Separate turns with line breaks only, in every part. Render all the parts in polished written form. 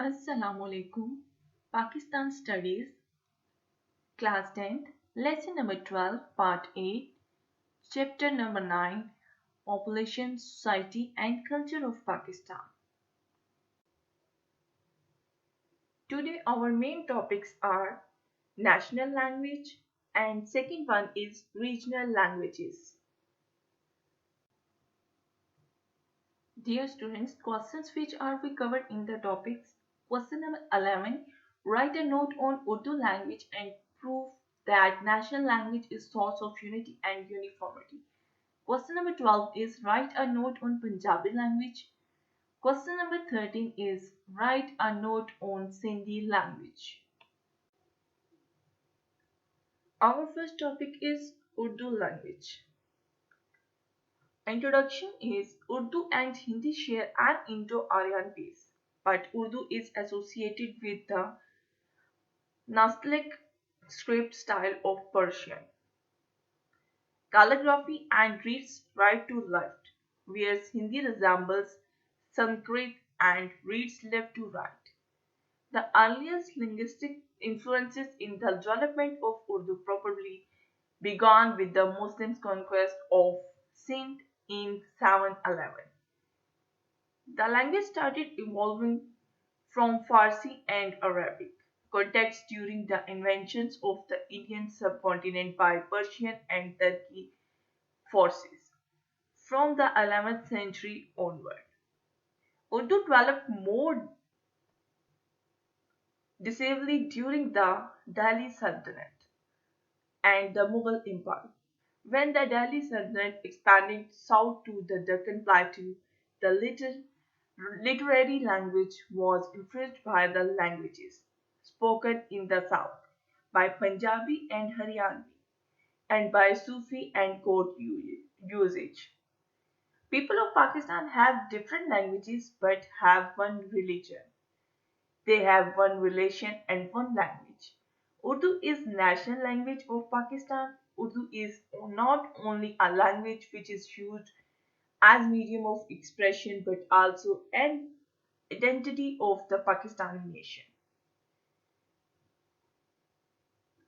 Assalamu alaikum. Pakistan Studies, Class 10th, Lesson number 12, Part 8, Chapter number 9, Population, Society and Culture of Pakistan. Today our main topics are national language and second one is regional languages. Dear students, questions which are we covered in the topics. Question number 11. Write a note on Urdu language and prove that national language is source of unity and uniformity. Question number 12 is write a note on Punjabi language. Question number 13 is write a note on Sindhi language. Our first topic is Urdu language. Introduction is Urdu and Hindi share an Indo-Aryan base, but Urdu is associated with the Nastaliq script style of Persian. Calligraphy and reads right to left, whereas Hindi resembles Sanskrit and reads left to right. The earliest linguistic influences in the development of Urdu probably began with the Muslims' conquest of Sindh in 711. The language started evolving from Farsi and Arabic contexts during the inventions of the Indian subcontinent by Persian and Turkic forces from the 11th century onward. Urdu developed more decisively during the Delhi Sultanate and the Mughal Empire. When the Delhi Sultanate expanded south to the Deccan Plateau, the literary language was influenced by the languages spoken in the south, by Punjabi and Haryanvi, and by Sufi and court usage. People of Pakistan have different languages but have one religion. They have one relation and one language. Urdu is national language of Pakistan. Urdu is not only a language which is used as medium of expression but also an identity of the Pakistani nation.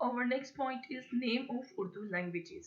Our next point is name of Urdu languages.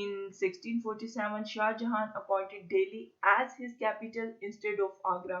In 1647, Shah Jahan appointed Delhi as his capital instead of Agra.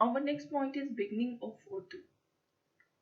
Our next point is beginning of Urdu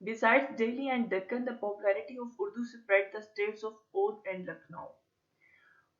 Besides Delhi and Deccan, the popularity of Urdu spread the states of Oudh and Lucknow.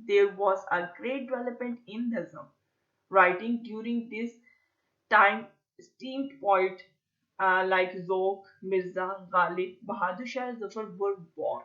there was a great development in nazm writing. During this time esteemed poet like Zokh, Mirza Ghalib, Bahadur Shah Zafar were born.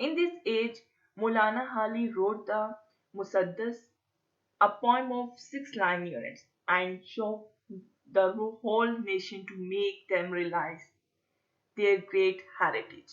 In this age, Maulana Hali wrote the Musaddas, a poem of 6 line units, and shocked the whole nation to make them realize their great heritage.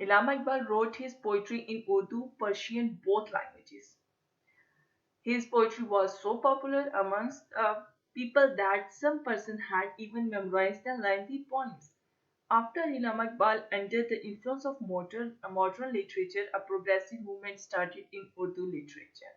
Illama Iqbal wrote his poetry in Urdu, Persian, both languages. His poetry was so popular amongst people that some person had even memorized the lengthy poems. After Illama Iqbal entered the influence of modern literature, a progressive movement started in Urdu literature.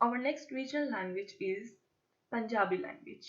Our next regional language is Punjabi language.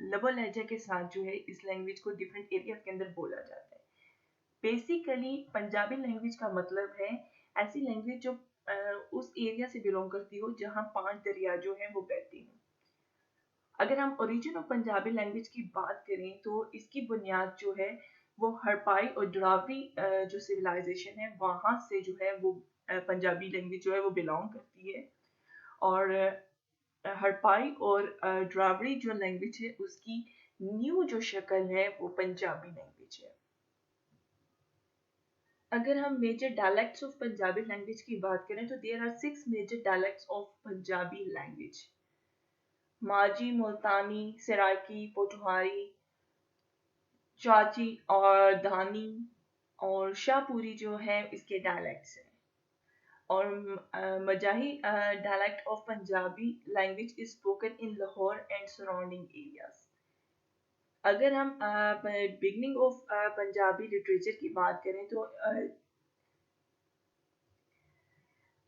لب و لہجے کے ساتھ جو ہے اس language کو different areas کے اندر بولا جاتا ہے. بیسیکلی پنجابی لینگویج کا مطلب ہے ایسی لینگویج جو اس ایریا سے بلونگ کرتی ہو جہاں 5 دریا جو ہیں وہ بہتی ہوں. اگر ہم اوریجن آف پنجابی لینگویج کی بات کریں تو اس کی بنیاد جو ہے وہ ہڑپائی اور ڈراوی جو سویلائزیشن ہے وہاں سے جو ہے وہ پنجابی لینگویج جو ہے وہ بلونگ کرتی ہے. اور ہڑپائی اور ڈراوڑی جو لینگویج ہے اس کی نیو جو شکل ہے وہ پنجابی لینگویج ہے. اگر ہم major dialects of Punjabi language کی بات کریں تو there are 6 major dialects of Punjabi language. Majhi, Multani, Saraiki, Pothohari, Chachi اور دھانی اور شاہ پوری جو ہے اس کے ڈائلیکٹس ہیں. اور مجاہی dialect of Punjabi language is spoken in Lahore and surrounding areas. اگر ہم beginning of پنجابی لٹریچر کی بات کریں تو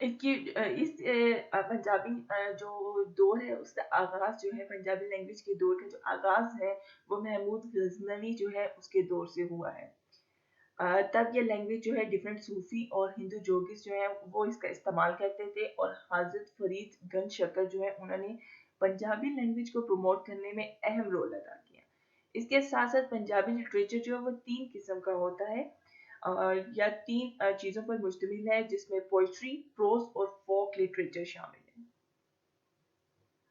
اس پنجابی جو دور ہے اس کا آغاز جو ہے پنجابی لینگویج کے دور کا جو آغاز ہے وہ محمود غزنوی جو ہے اس کے دور سے ہوا ہے. تب یہ لینگویج جو ہے ڈفرینٹ صوفی اور ہندو جوگیز جو ہیں وہ اس کا استعمال کرتے تھے اور حضرت فرید گنج شکر جو ہے انہوں نے پنجابی لینگویج کو پروموٹ کرنے میں اہم رول ادا کیا. اس کے ساتھ ساتھ پنجابی لٹریچر جو ہے وہ 3 قسم کا ہوتا ہے یا 3 چیزوں پر مشتمل ہے جس میں پوئٹری، پروز اور فوک لٹریچر شامل ہے.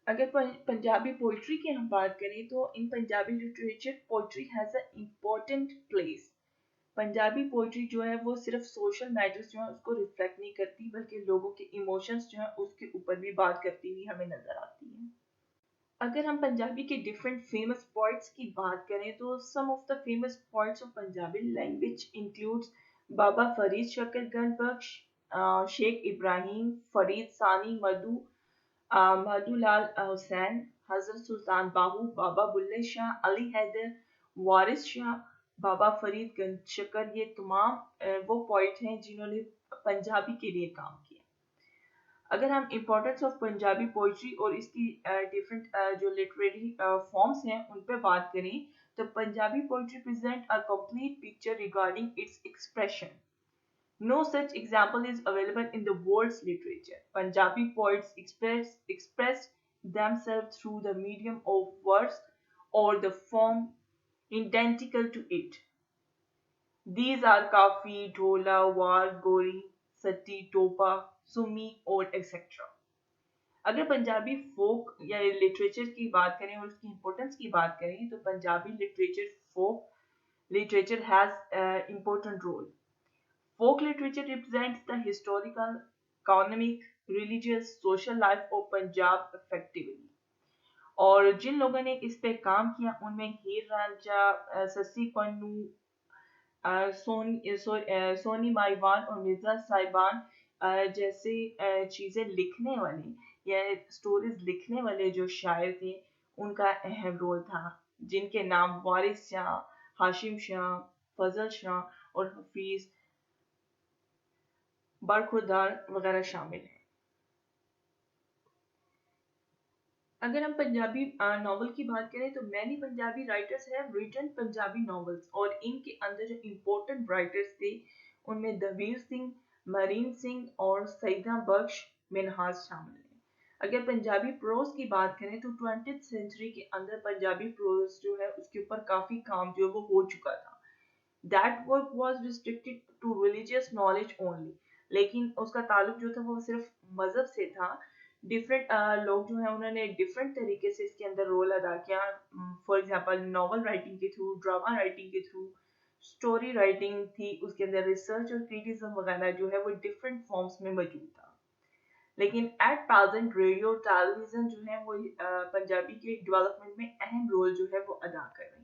اگر پنجابی پوئٹری کی ہم بات کریں تو in Punjabi literature poetry has a important place. Punjabi poetry جو ہے وہ صرف سوشل میٹرز جو ہیں اس کو ریفلیکٹ نہیں کرتی بلکہ لوگوں کے ایموشنز جو ہیں اس کے اوپر بھی بات کرتی ہوئی ہمیں نظر آتی ہیں. اگر ہم پنجابی کے ڈفرینٹ فیمس پوائٹس کی بات کریں تو some of the famous poets of Punjabi language includes Baba Farid شکر گن بخش، شیخ ابراہیم، فرید ثانی مدو لال حسین، حضرت سلطان باہو، بابا بلے شاہ، علی حیدر، وارث شاہ، بابا فرید گنج شکر. یہ تمام وہ پوائٹ ہیں جنہوں نے پنجابی کے لیے کام کیا. اگر ہم امپورٹنس آف پنجابی پوئٹری اور اس کی ڈفرینٹ جو لٹریری فارمز ہیں ان پہ بات کریں تو Punjabi poetry present a complete picture regarding its expression. No such example is available in the world's literature. Punjabi poets expressed themselves through the medium of verse or the form identical to it. These are Kafi, Dhola, War, Gori, Sati, Topa, Sumi اور etc. اگر Punjabi folk یا literature کی بات کریں اور اس کی importance کی بات کریں تو Punjabi literature folk literature has important role. Folk literature represents the historical, economic, religious, social life of Punjab effectively. اور جن لوگوں نے اس پہ کام کیا ان میں ہیر رانجھا، سسی پنو، سونی مائیوان اور مرزا صاحبان جیسے چیزیں لکھنے والے یا سٹوریز لکھنے والے جو شاعر تھے ان کا اہم رول تھا، جن کے نام وارث شاہ، ہاشم شاہ، فضل شاہ اور حفیظ برخوردار وغیرہ شامل ہیں. اگر ہم پنجابی ناول کی بات کریں تو many Punjabi writers have written Punjabi novels اور ان کے اندر جو امپورٹنٹ رائٹرز تھے ان میں دبیر سنگھ، مرین سنگھ اور سیدہ بخش منہاس شامل ہیں. اگر پنجابی پروز کی بات کریں تو 20th سینچری کے اندر پنجابی پروز جو ہے اس کے اوپر کافی کام جو وہ ہو چکا تھا. That work was restricted to religious knowledge only. لیکن اس کا تعلق جو تھا وہ صرف مذہب سے تھا. ڈفرینٹ لوگ جو ہیں انہوں نے ڈفرینٹ طریقے سے اس کے اندر رول ادا کیا. فار ایگزامپل ناول رائٹنگ کے تھرو، ڈراما رائٹنگ کے تھرو، اسٹوری رائٹنگ تھی، اس کے اندر ریسرچ اور کریٹیزم وغیرہ جو ہے وہ ڈفرینٹ فارمز میں موجود تھا. لیکن at present radio television جو ہے وہ پنجابی کے ڈیولپمنٹ میں اہم رول جو ہے وہ ادا کر رہی ہیں.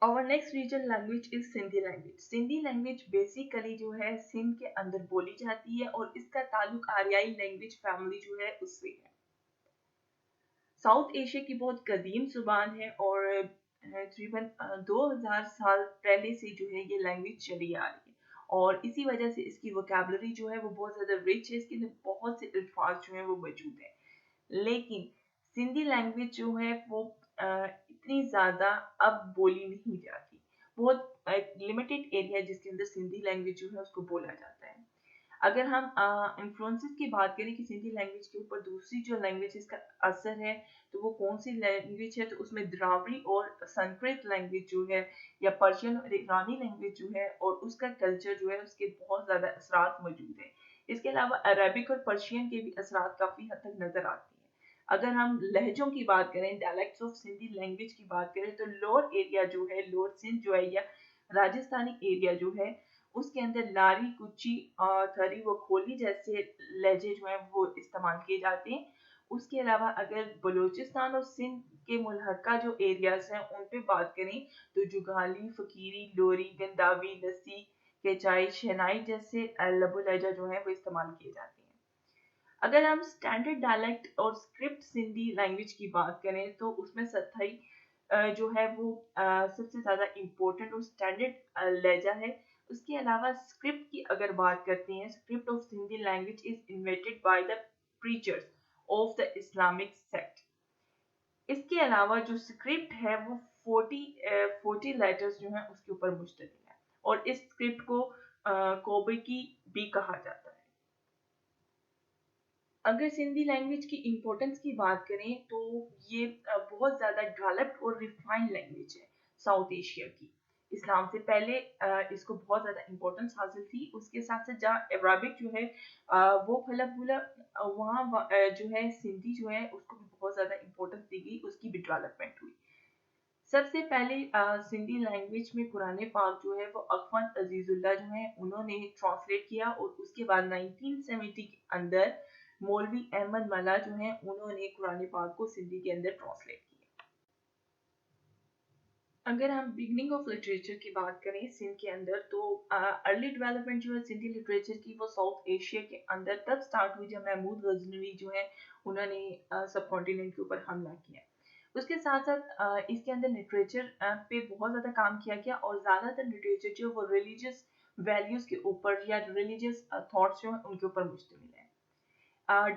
Our next regional language is Sindhi language. Sindhi language basically جو ہے سندھ کے اندر بولی جاتی ہے اور اس کا تعلق آریائی لینگویج فیملی جو ہے اس سے ہے. ساؤتھ ایشیا کی بہت قدیم زبان ہے اور تقریباً 2000 سال پہلے سے جو ہے یہ لینگویج چلی آ رہی ہے اور اسی وجہ سے اس کی ووکیبلری جو ہے وہ بہت زیادہ رچ ہے. اس کے اندر بہت سے الفاظ جو ہیں وہ موجود ہیں. لیکن سندھی لینگویج جو ہے وہ اتنی زیادہ اب بولی نہیں جاتی. بہت لمیٹڈ ایریا جس کے اندر سندھی لینگویج جو ہے اس کو بولا جاتا ہے. اگر ہم انفلوئنسز کی بات کریں کہ سندھی لینگویج کے اوپر دوسری جو لینگویج کا اثر ہے تو وہ کون سی لینگویج ہے، تو اس میں دراوڑی اور سنسکرت لینگویج جو ہے، یا پرشین اور ایرانی لینگویج جو ہے، اور اس کا کلچر جو ہے اس کے بہت زیادہ اثرات موجود ہیں. اس کے علاوہ عربک اور پرشین کے بھی اثرات کافی حد تک نظر آتے ہیں. اگر ہم لہجوں کی بات کریں، ڈائلیکٹس آف سندھی لینگویج کی بات کریں، تو لوور ایریا جو ہے، لوور سندھ جو ہے یا راجستھانی ایریا جو ہے، اس کے اندر لاری، کچی اور تھری و کھولی جیسے لہجے جو ہیں وہ استعمال کیے جاتے ہیں. اس کے علاوہ اگر بلوچستان اور سندھ کے ملحقہ جو ایریاز ہیں ان پہ بات کریں تو جگالی، فقیری، لوری، گنداوی، لسی، کیچائی، شہنائی جیسے لب و لہجہ جو ہیں وہ استعمال کیے جاتے ہیں. اگر ہم اسٹینڈرڈ ڈائلیکٹ اور اسکرپٹ سندھی لینگویج کی بات کریں تو اس میں ستھائی جو ہے وہ سب سے زیادہ امپورٹنٹ اور اسٹینڈرڈ لہجہ ہے. اس کے علاوہ اسکرپٹ کی اگر بات کرتے ہیں، script of Sindhi language is invented by the preachers of the Islamic sect. اس کے علاوہ جو اسکرپٹ ہے وہ 40 لیٹرز جو ہیں اس کے اوپر مشتمل ہے، اور اس اسکرپٹ کو کوبیکی بھی کہا جاتا ہے. اگر سندھی لینگویج کی امپورٹنس کی بات کریں تو یہ بہت زیادہ ڈیولپڈ اور ریفائنڈ لینگویج ہے ساؤتھ ایشیا کی. اسلام سے پہلے اس کو بہت زیادہ امپورٹنس حاصل تھی. اس کے ساتھ ساتھ جہاں عربک جو ہے وہ پھلا پھولا، وہاں جو ہے سندھی جو ہے اس کو بھی بہت زیادہ امپورٹنس دی گئی، اس کی بھی ڈیولپمنٹ ہوئی. سب سے پہلے سندھی لینگویج میں قرآن پاک جو ہے وہ اخوان عزیز اللہ جو ہیں انہوں نے ٹرانسلیٹ کیا، اور اس کے بعد 1970 کے اندر مولوی احمد ملا جو ہیں انہوں نے قرآن پاک کو سندھی کے اندر ٹرانسلیٹ کیا. اگر ہم بگننگ آف لٹریچر کی بات کریں سندھ کے اندر تو ارلی ڈیولپمنٹ جو ہے سندھی لٹریچر کی وہ ساؤتھ ایشیا کے اندر تب سٹارٹ ہوئی جب محمود غزنوی جو ہے انہوں نے سب کانٹیننٹ کے اوپر حملہ کیا. اس کے ساتھ ساتھ اس کے اندر لٹریچر پہ بہت زیادہ کام کیا گیا، اور زیادہ تر لٹریچر جو وہ ریلیجیس ویلیوز کے اوپر یا ریلیجیس تھاٹس جو ہیں ان کے اوپر مشتمل ہے.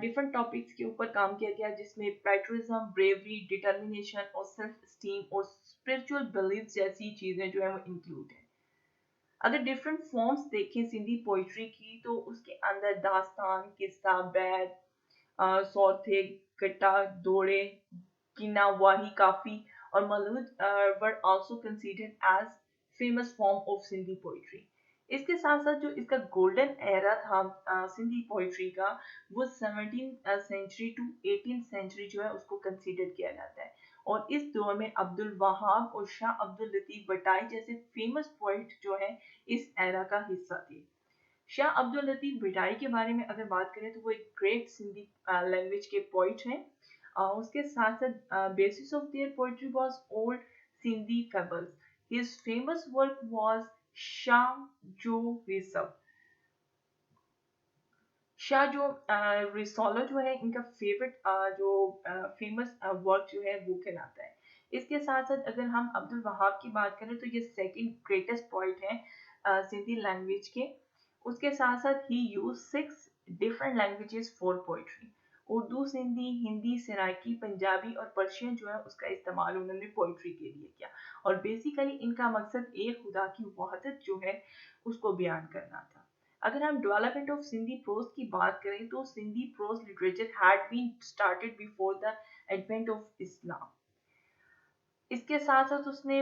ڈفرنٹ ٹاپکس کے اوپر کام کیا گیا جس میں پیٹرزم، بریوری، ڈٹرمینیشن اور سیلف اسٹیم اور اسپرچل بلیف جیسی چیزیں جو ہیں وہ انکلوڈ ہیں. اگر ڈفرنٹ فارمز دیکھیں سندھی پوئٹری کی تو اس کے اندر داستان، قصہ، بیت، سوتھے، کٹا، دوڑے، کنا، واہی، کافی اور ملود were also considered as famous form of Sindhi poetry. اس کے ساتھ ساتھ جو اس کا گولڈن ایرا تھا سندھی پوئٹری کا، وہ 17 سینچری ٹو 18 سینچری جو ہے اس کو کنسیڈر کیا جاتا ہے. اور اس دور میں عبد الوہاب اور شاہ عبد اللطیف بٹائی جیسے فیمس پوئٹ جو ہیں اس ایرا کا حصہ تھے. شاہ عبد اللطیف بٹائی کے بارے میں اگر بات کریں تو وہ ایک گریٹ سندھی لینگویج کے پوئٹ ہیں. اس کے ساتھ ساتھ basis of their poetry was old Sindhi fables. His famous work was Shah Jo Risalo. شاہ جو ریسولو جو ہے ان کا فیورٹ جو فیمس ورک جو ہے وہ کہلاتا ہے. اس کے ساتھ ساتھ اگر ہم عبد الوہاب کی بات کریں تو یہ سیکنڈ گریٹسٹ پوئٹ ہیں سندھی لینگویج کے. اس کے ساتھ ساتھ ہی use 6 different languages for poetry. Urdu, Sindhi, Hindi, Saraiki, Punjabi اور پرشین جو ہے اس کا استعمال انہوں نے پوئٹری کے لیے کیا، اور بیسیکلی ان کا مقصد ایک خدا کی وحدت جو ہے اس کو بیان کرنا تھا. اگر ہم ڈیولپمنٹ آف سندھی پروز کی بات کریں تو Sindhi prose literature had been started before the advent of Islam. اس کے ساتھ ساتھ اس نے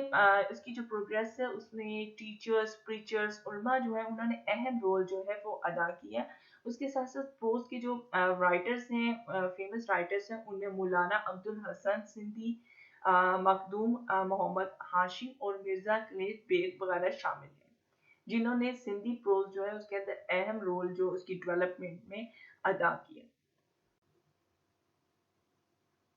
اس کی جو پروگریس ہے اس میں ٹیچرز، پریچرز، علماء جو ہیں انہوں نے اہم رول جو ہے وہ ادا کیا. اس کے ساتھ ساتھ پروز کے جو رائٹرز ہیں، فیمس رائٹرز ہیں، ان میں مولانا عبد الحسن سندھی، مخدوم محمد ہاشم اور مرزا کلید بیگ وغیرہ شامل ہیں جنہوں نے سندھی پروز جو ہے اس کے اندر اہم رول جو اس کی ڈیولپمنٹ میں ادا کیا.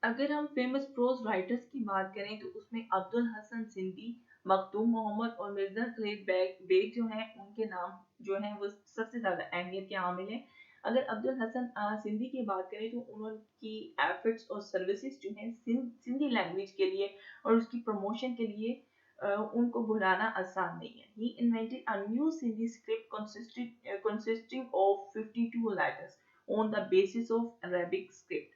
اگر ہم فیمس پروز رائٹرز کی بات کریں تو اس میں عبد الحسن سندھی، مخدوم محمد اور مرزا کلید بیگ جو ہیں ان کے نام جو ہیں وہ سب سے زیادہ اہمیت کے حامل ہیں. اگر عبد الحسن سندھی کی بات کریں تو انہوں کی ایفرٹس اور سروسز جو ہیں سندھی لینگویج کے لیے اور اس کی پروموشن کے لیے ان کو بھلانا آسان نہیں ہے. He invented a new Sindhi script consisting of 52 letters on the basis of Arabic script.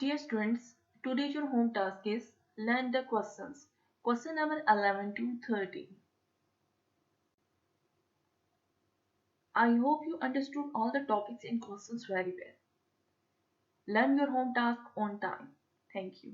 Dear students, today your home task is learn the questions. Question number 11 to 13. I hope you understood all the topics and questions very well. Learn your home task on time. Thank you.